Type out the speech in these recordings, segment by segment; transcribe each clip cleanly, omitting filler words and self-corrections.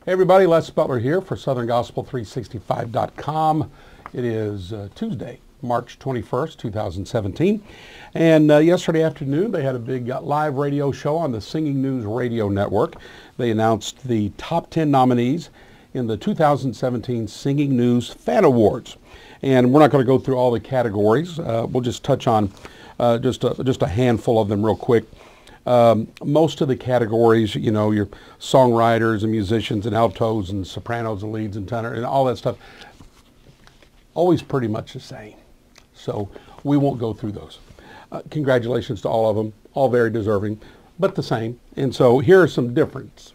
Hey everybody, Les Butler here for SouthernGospel365.com. It is Tuesday, March 21st, 2017. And yesterday afternoon they had a big live radio show on the Singing News Radio Network. They announced the top 10 nominees in the 2017 Singing News Fan Awards. And we're not going to go through all the categories. We'll just touch on just a handful of them real quick. Most of the categories, you know, your songwriters and musicians and altos and sopranos and leads and tenor and all that stuff, always pretty much the same. So we won't go through those. Congratulations to all of them, all very deserving, but the same. And so here are some different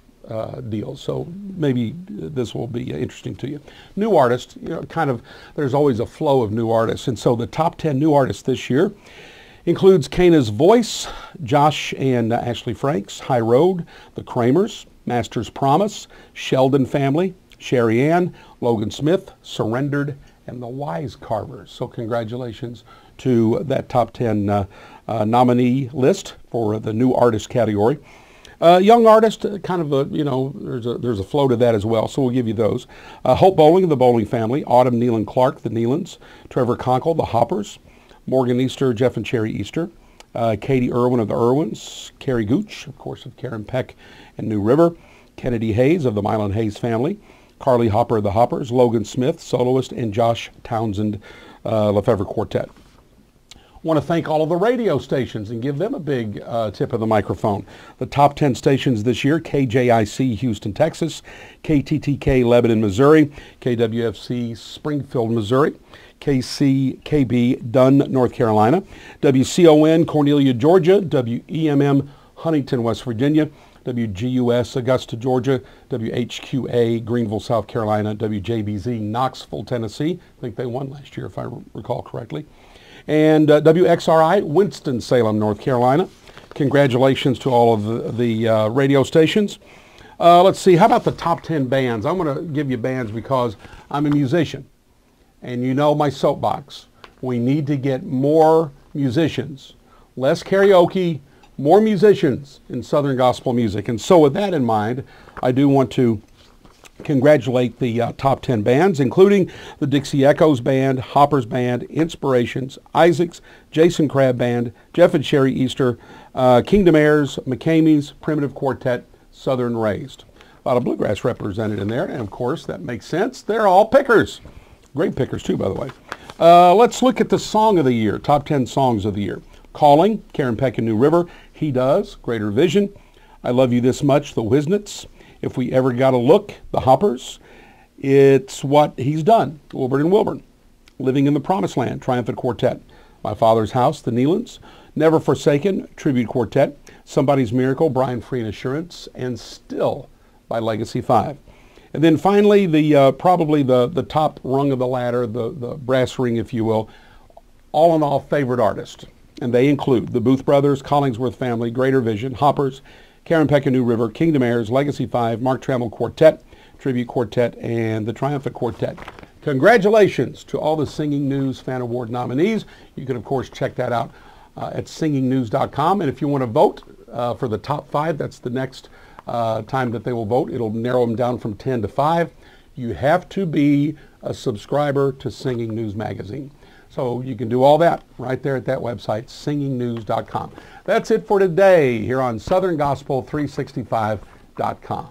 deals. So maybe this will be interesting to you. New artists, you know, kind of, there's always a flow of new artists. And so the top 10 new artists this year includes Cana's Voice, Josh and Ashley Franks, High Road, The Kramers, Master's Promise, Sheldon Family, Sherry Ann, Logan Smith, Surrendered, and The Wise Carvers. So congratulations to that top 10 nominee list for the new artist category. Young artist, kind of a, you know, there's a flow to that as well, so we'll give you those. Hope Bowling of the Bowling Family, Autumn Nealon Clark, the Nealons, Trevor Conkle, the Hoppers, Morgan Easter, Jeff and Cherry Easter, Katie Irwin of the Irwins, Carrie Gooch, of course, of Karen Peck and New River, Kennedy Hayes of the Mylan Hayes family, Carly Hopper of the Hoppers, Logan Smith, soloist, and Josh Townsend, Lefevre Quartet. Want to thank all of the radio stations and give them a big tip of the microphone. The top 10 stations this year: KJIC Houston, Texas, KTTK Lebanon, Missouri, KWFC Springfield, Missouri, KCKB Dunn, North Carolina, WCON Cornelia, Georgia, WEMM Huntington, West Virginia, WGUS Augusta, Georgia, WHQA Greenville, South Carolina, WJBZ Knoxville, Tennessee. I think they won last year if I recall correctly. And WXRI Winston-Salem, North Carolina. Congratulations to all of the radio stations. Let's see, how about the top 10 bands? I'm going to give you bands because I'm a musician. And you know my soapbox. We need to get more musicians. Less karaoke, more musicians in Southern gospel music. And so with that in mind, I do want to congratulate the top 10 bands, including the Dixie Echoes Band, Hoppers Band, Inspirations, Isaacs, Jason Crabb Band, Jeff and Sherry Easter, Kingdom Heirs, McCamey's, Primitive Quartet, Southern Raised. A lot of bluegrass represented in there, and of course that makes sense. They're all pickers. Great pickers too, by the way. Let's look at the song of the year, top 10 songs of the year. Calling, Karen Peck and New River. He Does, Greater Vision. I Love You This Much, the Wisnets. If We Ever Got a Look, the Hoppers. It's What He's Done, Wilburn and Wilburn. Living in the Promised Land, Triumphant Quartet. My Father's House, the Nealons. Never Forsaken, Tribute Quartet. Somebody's Miracle, Brian Free and Assurance. And Still by Legacy 5. And then finally, probably the top rung of the ladder, the brass ring, if you will, all in all favorite artist. And they include the Booth Brothers, Collingsworth Family, Greater Vision, Hoppers, Karen Peck and New River, Kingdom Heirs, Legacy 5, Mark Trammell Quartet, Tribute Quartet, and the Triumphant Quartet. Congratulations to all the Singing News Fan Award nominees. You can, of course, check that out at singingnews.com. And if you want to vote for the top 5, that's the next time that they will vote. It'll narrow them down from 10 to 5. You have to be a subscriber to Singing News Magazine. So you can do all that right there at that website, singingnews.com. That's it for today here on SouthernGospel365.com.